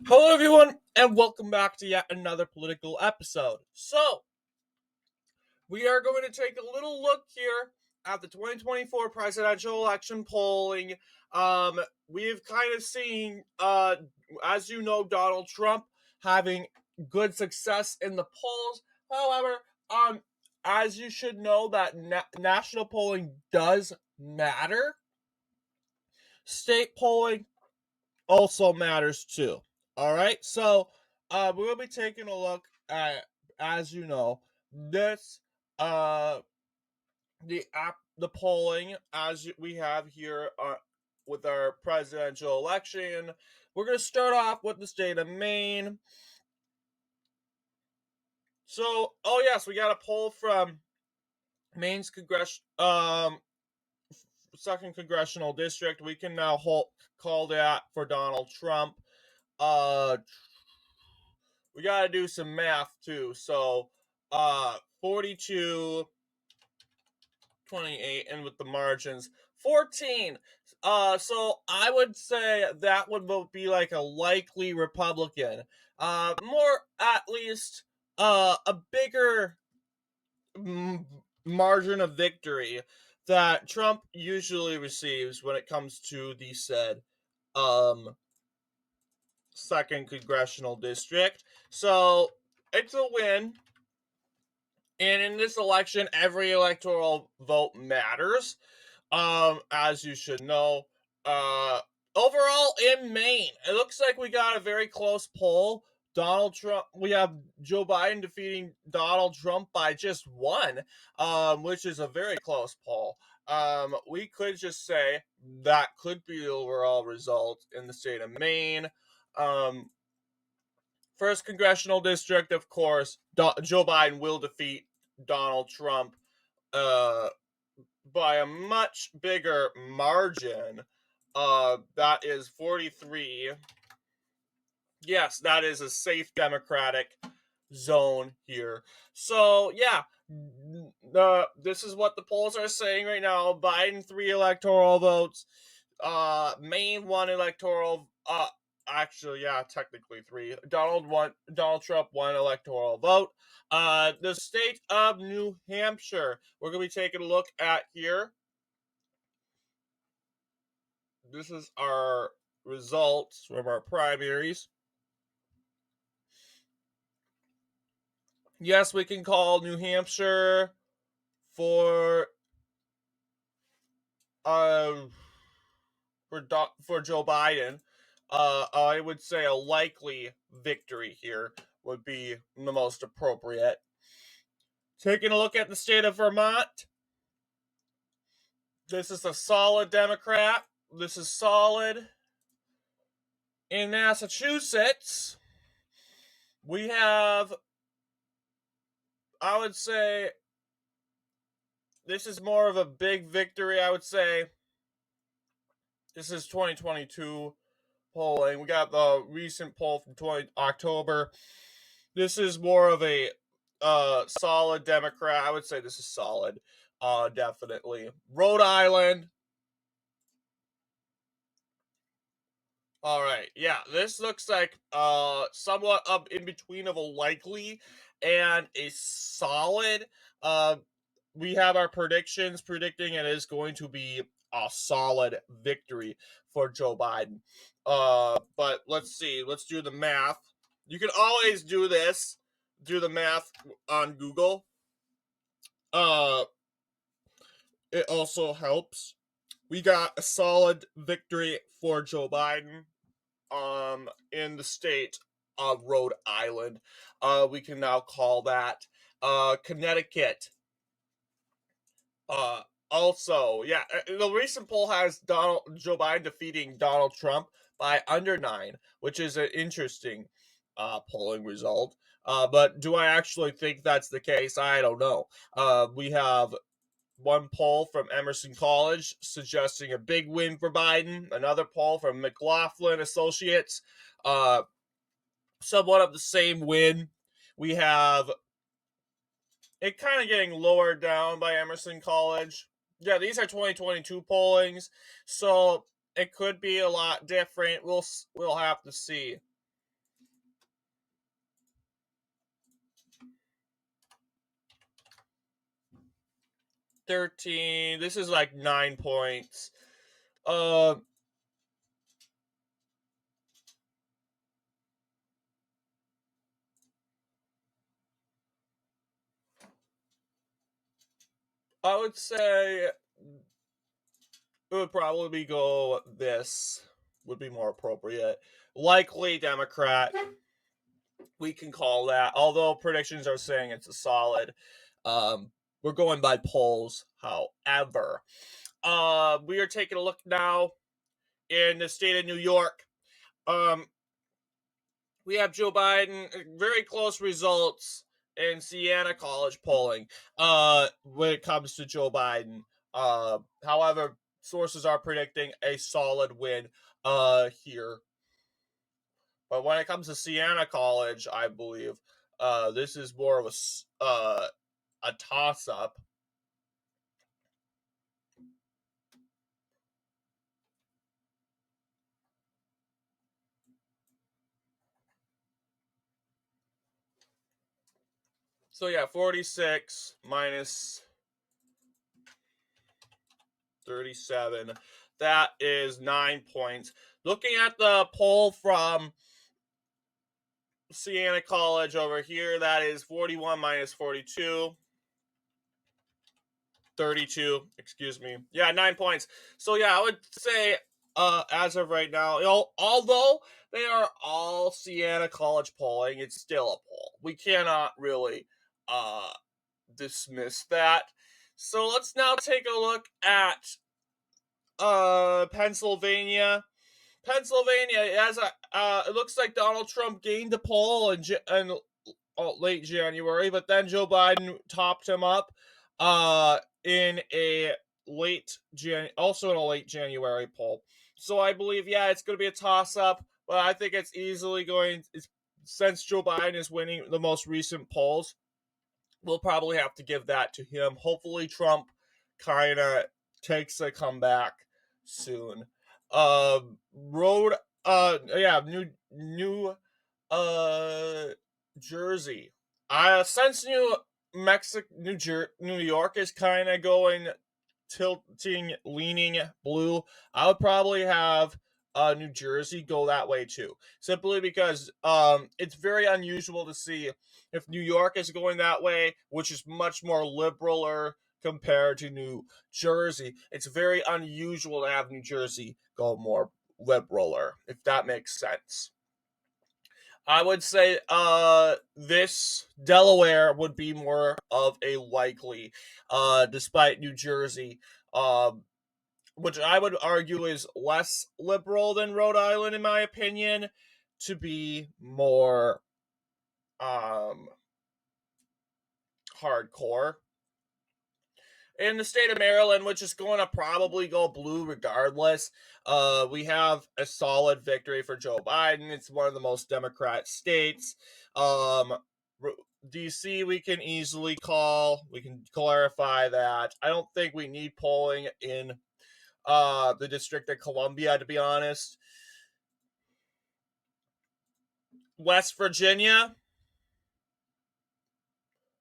Hello, everyone, and welcome back to yet another political episode. So, we are going to take a little look here at the 2024 presidential election polling. We've kind of seen, as you know, Donald Trump having good success in the polls. However, as you should know, that national polling does matter. State polling also matters too. All right, so we'll be taking a look at, as you know, this the polling as we have here with our presidential election. We're gonna start off with the state of Maine. So, oh yes, we got a poll from Maine's second congressional district. We can now call that for Donald Trump. Uh, we got to do some math too. So, 42, 28, and with the margins, 14. So I would say that would be like a likely Republican. More at least, a bigger margin of victory that Trump usually receives when it comes to the said, um, second congressional district. So it's a win. And in this election, every electoral vote matters, as you should know. Uh, Overall, in Maine, it looks like we got a very close poll. Donald Trump, we have Joe Biden defeating Donald Trump by just one, which is a very close poll. We could just say that could be the overall result in the state of Maine. Um, First congressional district, of course, Joe Biden will defeat Donald Trump uh, by a much bigger margin. That is 43. Yes, that is a safe Democratic zone here. So, yeah, this is what the polls are saying right now. Biden 3 electoral votes. Maine 1 electoral. Actually, yeah, technically 3. Donald Trump 1 electoral vote. The state of New Hampshire. We're gonna be taking a look at here. This is our results from our primaries. Yes, we can call New Hampshire for uh for Joe Biden. I would say a likely victory here would be the most appropriate. Taking a look at the state of Vermont, this is a solid Democrat. This is solid. In Massachusetts, we have, I would say, this is more of a big victory. I would say this is 2022 polling. We got the recent poll from October. This is more of a solid Democrat. I would say this is solid. Definitely. Rhode Island. All right. Yeah, this looks like somewhat up in between of a likely and a solid. We have our predictions predicting it is going to be a solid victory for Joe Biden. But let's see. Let's do the math. You can always do this. Do the math on Google. Uh, it also helps. We got a solid victory for Joe Biden in the state of Rhode Island. We can now call that Connecticut. Uh Also, yeah, the recent poll has Joe Biden defeating Donald Trump by under 9, which is an interesting polling result. But do I actually think that's the case? I don't know. We have one poll from Emerson College suggesting a big win for Biden. Another poll from McLaughlin Associates, uh, somewhat of the same win. We have it kind of getting lowered down by Emerson College. Yeah, these are 2022 pollings. So it could be a lot different. We'll have to see. $13. This is like 9 points. Uh, I would say it would probably go this would be more appropriate. Likely Democrat. We can call that. Although predictions are saying it's a solid. Um, we're going by polls. However, we are taking a look now in the state of New York. Um, we have Joe Biden, very close results in Siena College polling when it comes to Joe Biden. However, sources are predicting a solid win here. But when it comes to Siena College, I believe this is more of a toss up. So yeah, 46 minus 37. That is 9 points. Looking at the poll from Siena College over here, that is 41 minus 42. 32, excuse me. Yeah, 9 points. So yeah, I would say as of right now, although they are all Siena College polling, it's still a poll. We cannot really dismiss that. So let's now take a look at Pennsylvania. As it looks like Donald Trump gained the poll in late January, but then Joe Biden topped him up in a also in a late January poll. So I believe, yeah, it's going to be a toss up, but I think it's easily since Joe Biden is winning the most recent polls, we'll probably have to give that to him. Hopefully, Trump kind of takes a comeback soon. Road, yeah, New Jersey. Since New York is kind of going leaning blue, I would probably have New Jersey go that way too. Simply because it's very unusual to see if New York is going that way, which is much more liberaler compared to New Jersey. It's very unusual to have New Jersey go more liberaler, if that makes sense. I would say this Delaware would be more of a likely, despite New Jersey, which I would argue is less liberal than Rhode Island, in my opinion, to be more hardcore. In the state of Maryland, which is going to probably go blue regardless, we have a solid victory for Joe Biden. It's one of the most Democrat states. DC, we can easily call. We can clarify that. I don't think we need polling in the District of Columbia, to be honest. West Virginia,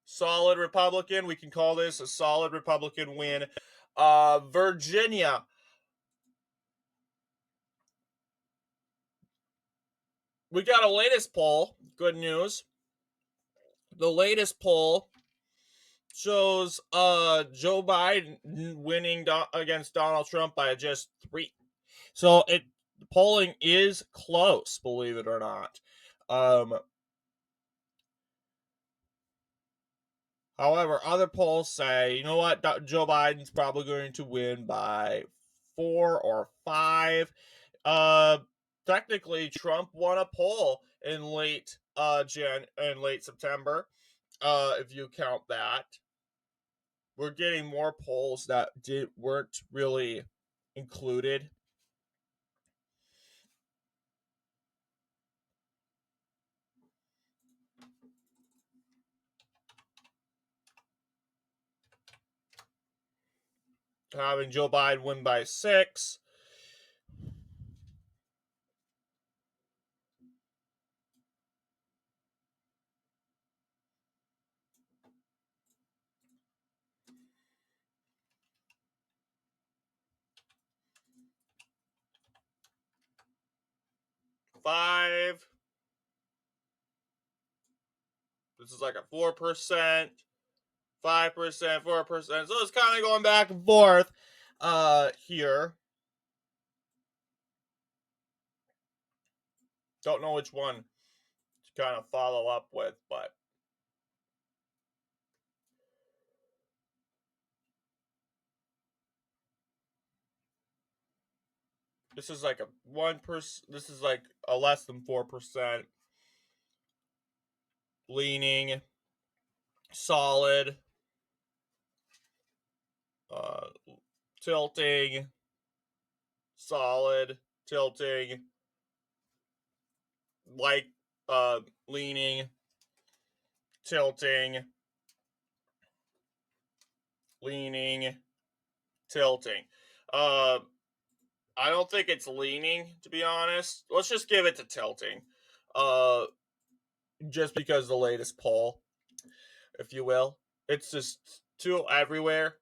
solid Republican. We can call this a solid Republican win. Virginia, we got a latest poll. Good news. The latest poll shows Joe Biden winning against Donald Trump by just 3. So polling is close, believe it or not. However, other polls say, you know what, Joe Biden's probably going to win by 4 or 5. Technically, Trump won a poll in late September. If you count that, we're getting more polls that weren't really included. Having Joe Biden win by 6. 5. This is like a 4%, 5%, 4%. So it's kind of going back and forth here. Don't know which one to kind of follow up with, but this is like a 1%. This is like a less than 4%. Leaning, solid, tilting, solid, tilting, like leaning, tilting, leaning, tilting. I don't think it's leaning, to be honest. Let's just give it to tilting. Just because the latest poll, if you will. It's just too everywhere.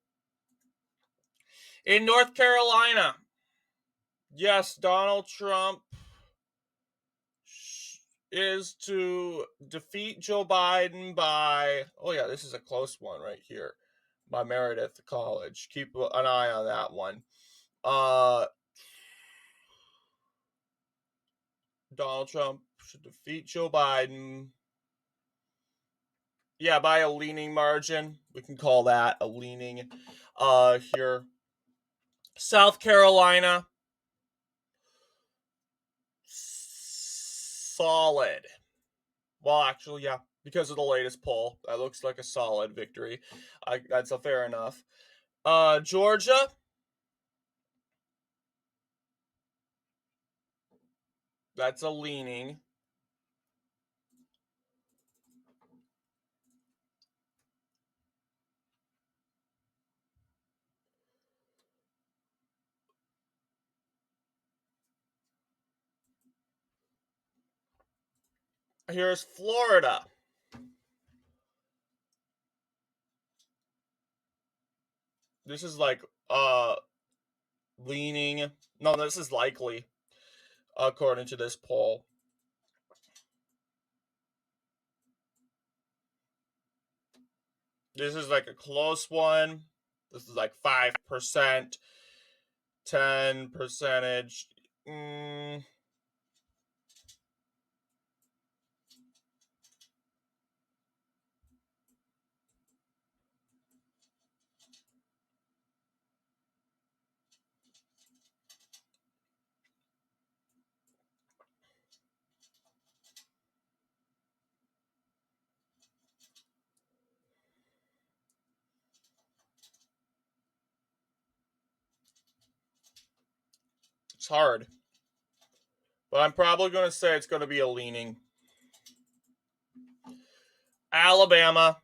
In North Carolina, yes, Donald Trump is to defeat Joe Biden by, oh yeah, this is a close one right here, by Meredith College. Keep an eye on that one. Donald Trump should defeat Joe Biden. Yeah, by a leaning margin. We can call that a leaning here. South Carolina, solid. Well, actually, yeah, because of the latest poll, that looks like a solid victory. That's a fair enough. Georgia, that's a leaning. Here's Florida. This is like leaning. No, this is likely, according to this poll. This is like a close one. This is like 5%, 10%. It's hard. But I'm probably going to say it's going to be a leaning. Alabama,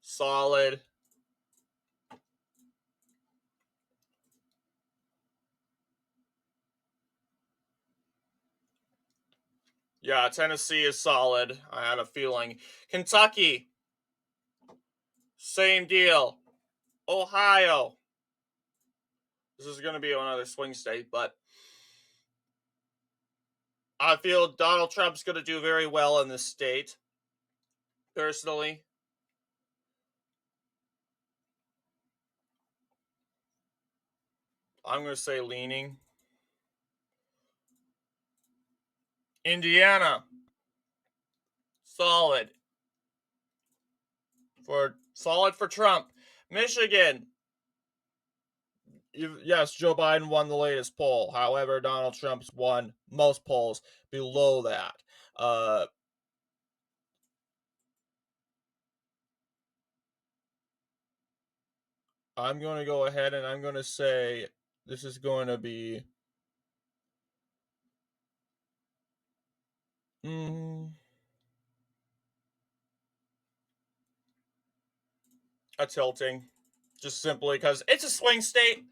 solid. Yeah, Tennessee is solid. I had a feeling. Kentucky, same deal. Ohio. This is going to be another swing state, but I feel Donald Trump's going to do very well in this state, personally. I'm going to say leaning. Indiana, solid. Solid for Trump. Michigan, yes, Joe Biden won the latest poll. However, Donald Trump's won most polls below that. I'm going to go ahead and I'm going to say this is going to be a tilting, just simply because it's a swing state,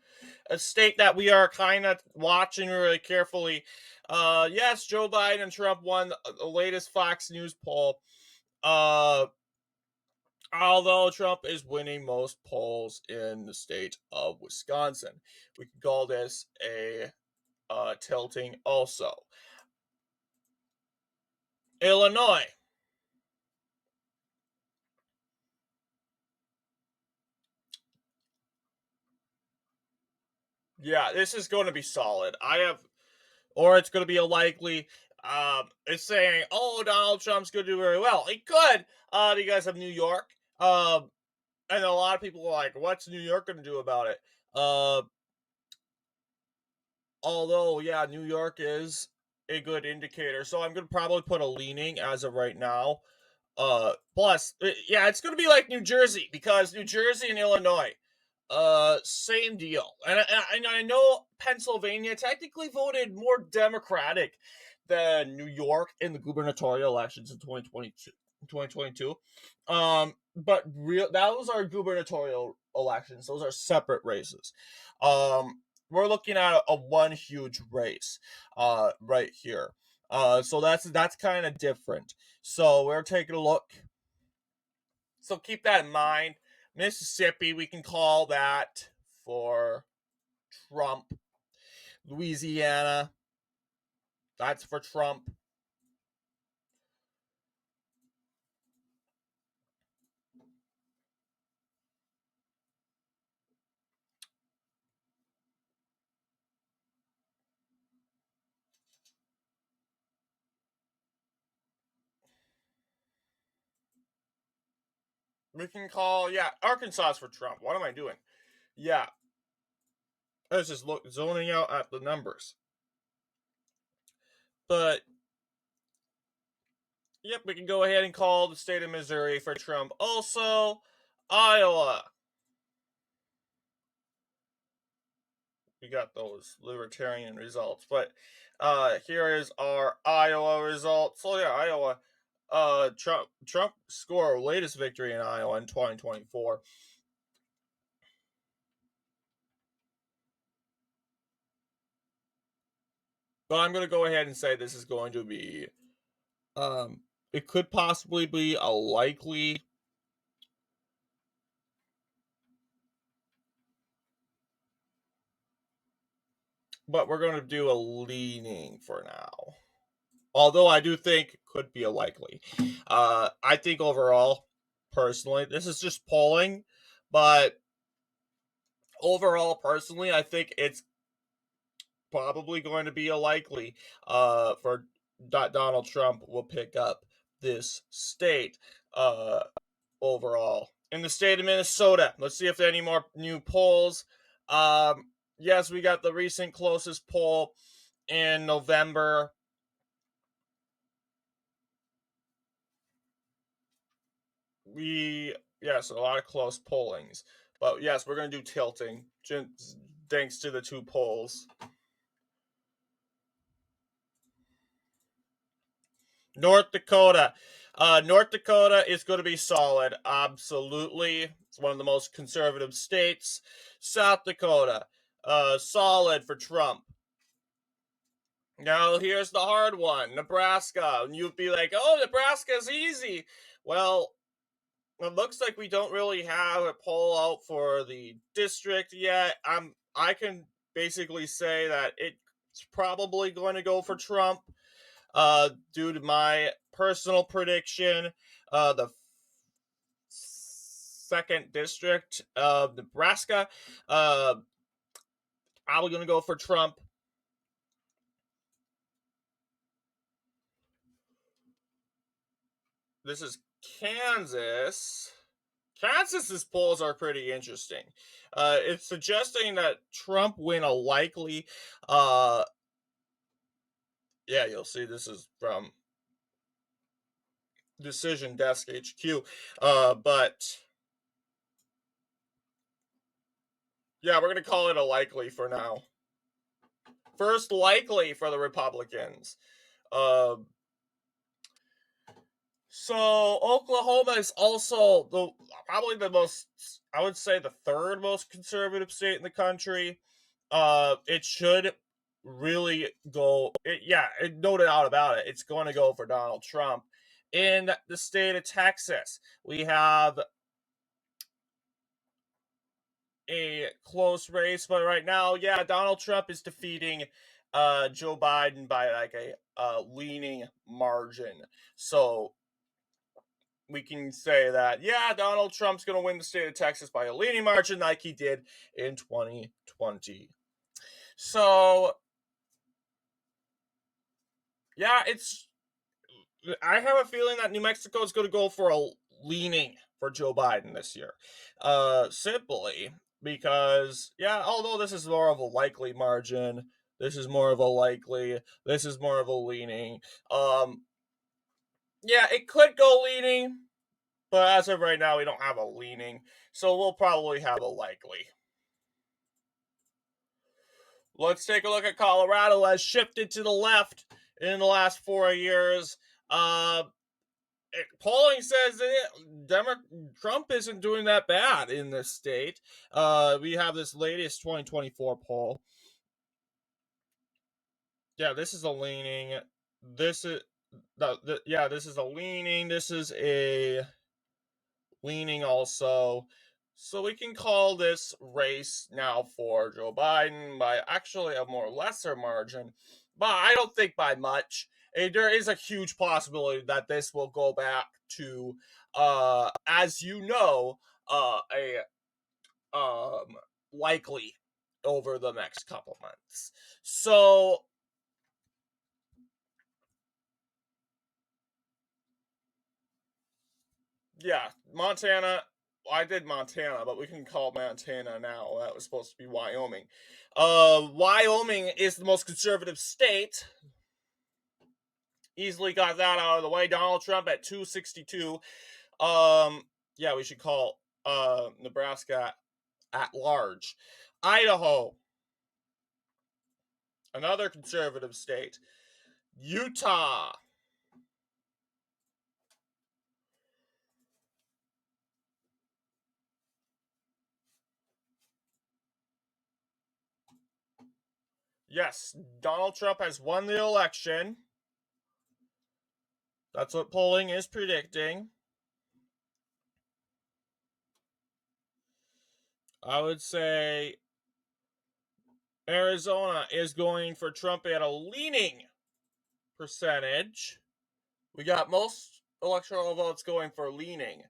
a state that we are kind of watching really carefully. Yes, Joe Biden and Trump won the latest Fox News poll. Although Trump is winning most polls in the state of Wisconsin, we can call this a tilting also. Illinois. Yeah, this is going to be solid. Or it's going to be a likely. It's saying, "Oh, Donald Trump's going to do very well." It could, because of New York. And a lot of people are like, "What's New York going to do about it?" Uh, although, yeah, New York is a good indicator, so I'm going to probably put a leaning as of right now. Plus, yeah, it's going to be like New Jersey because New Jersey and Illinois, same deal. And I know Pennsylvania technically voted more Democratic than New York in the gubernatorial elections in 2022. But those are gubernatorial elections. Those are separate races. We're looking at a one huge race, right here. So that's kind of different. So we're taking a look. So keep that in mind. Mississippi, we can call that for Trump. Louisiana, that's for Trump. We can call, yeah, Arkansas for Trump. What am I doing? Yeah, I was just zoning out at the numbers. But yep, we can go ahead and call the state of Missouri for Trump. Also, Iowa. We got those libertarian results. But here is our Iowa results. So yeah, Iowa. Trump scored latest victory in Iowa in 2024. But I'm going to go ahead and say this is going to be it could possibly be a likely, but we're going to do a leaning for now. Although I do think could be a likely. I think overall, personally, this is just polling, but overall, personally, I think it's probably going to be a likely for Donald Trump will pick up this state overall. In the state of Minnesota, let's see if there are any more new polls. Yes, we got the recent closest poll in November. Yes, a lot of close pollings. But yes, we're going to do tilting thanks to the two polls. North Dakota. North Dakota is going to be solid. Absolutely. It's one of the most conservative states. South Dakota. Solid for Trump. Now, here's the hard one Nebraska. And you'd be like, oh, Nebraska's easy. Well, it looks like we don't really have a poll out for the district yet. I can basically say that it's probably going to go for Trump. Due to my personal prediction, the second district of Nebraska, probably going to go for Trump. This is Kansas. Kansas's polls are pretty interesting. It's suggesting that Trump win a likely. Yeah, you'll see this is from Decision Desk HQ. But yeah, we're gonna call it a likely for now. First likely for the Republicans. Uh, so Oklahoma is also probably the most, I would say, the third most conservative state in the country. It should really go. No doubt about it. It's going to go for Donald Trump. In the state of Texas, we have a close race, but right now, yeah, Donald Trump is defeating Joe Biden by like a leaning margin. So we can say that, yeah, Donald Trump's going to win the state of Texas by a leaning margin like he did in 2020. So, yeah, I have a feeling that New Mexico is going to go for a leaning for Joe Biden this year. Simply because, yeah, although this is more of a likely margin, this is more of a likely, this is more of a leaning. Yeah, it could go leaning, but as of right now, we don't have a leaning, so we'll probably have a likely. Let's take a look at Colorado has shifted to the left in the last 4 years. Uh, Polling says that Trump isn't doing that bad in this state. We have this latest 2024 poll. Yeah, this is a leaning. This is this is a leaning. This is a leaning also. So we can call this race now for Joe Biden by actually a more lesser margin, but I don't think by much. There is a huge possibility that this will go back to, as you know, a likely over the next couple months. So yeah, Montana. I did Montana, but we can call Montana now. That was supposed to be Wyoming. Wyoming is the most conservative state. Easily got that out of the way. Donald Trump at 262. Yeah, we should call Nebraska at large. Idaho, another conservative state. Utah. Yes, Donald Trump has won the election. That's what polling is predicting. I would say Arizona is going for Trump at a leaning percentage. We got most electoral votes going for leaning.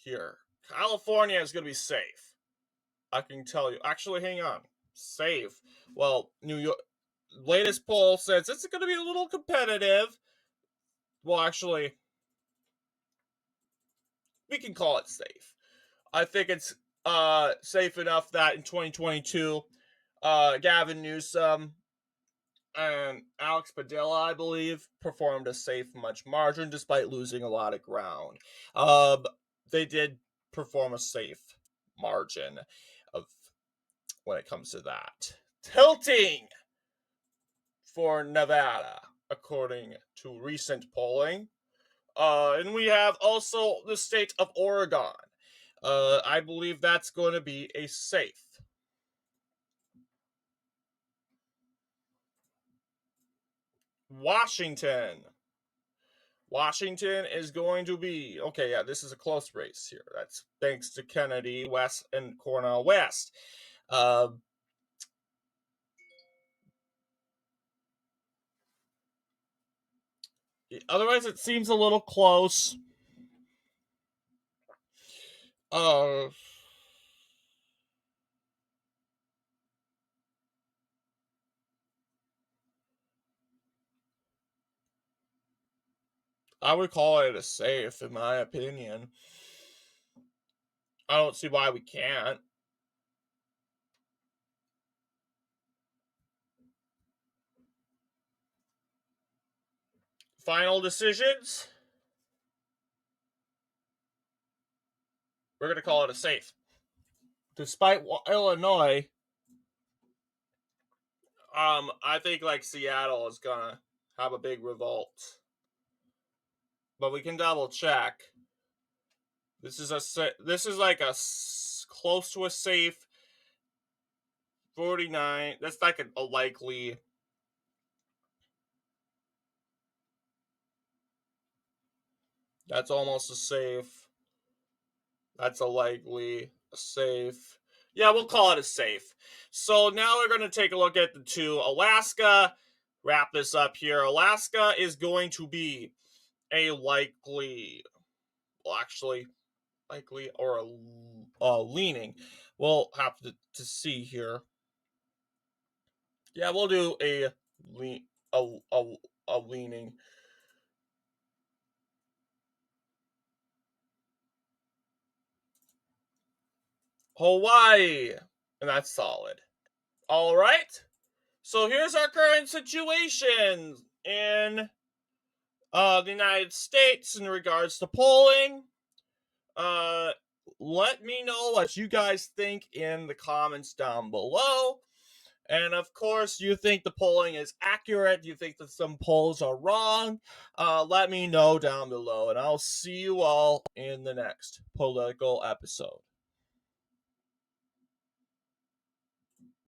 Here. California is going to be safe. I can tell you. Actually, hang on. Safe. Well, New York. Latest poll says it's going to be a little competitive. Well, actually, we can call it safe. I think it's safe enough that in 2022, Gavin Newsom and Alex Padilla, I believe, performed a safe much margin despite losing a lot of ground. They did perform a safe margin of when it comes to that. Tilting for Nevada, according to recent polling. And we have also the state of Oregon. I believe that's going to be a safe. Washington. Washington is going to be okay. Yeah, this is a close race here. That's thanks to Kennedy West and Cornel West. Otherwise, it seems a little close. I would call it a safe, in my opinion. I don't see why we can't. Final decisions. We're going to call it a safe. Despite Illinois, I think like Seattle is gonna have a big revolt, but we can double check. This is like a close to a safe 49. That's like a likely. That's almost a safe. That's a likely, a safe. Yeah, we'll call it a safe. So now we're going to take a look at the two. Alaska, wrap this up here. Alaska is going to be a likely, well, actually, likely or a leaning. We'll have to see here. Yeah, we'll do a lean, a leaning. Hawaii, and that's solid. All right. So here's our current situation in the United States in regards to polling. Uh, Let me know what you guys think in the comments down below. And of course, you think the polling is accurate, you think that some polls are wrong, let me know down below. And I'll see you all in the next political episode.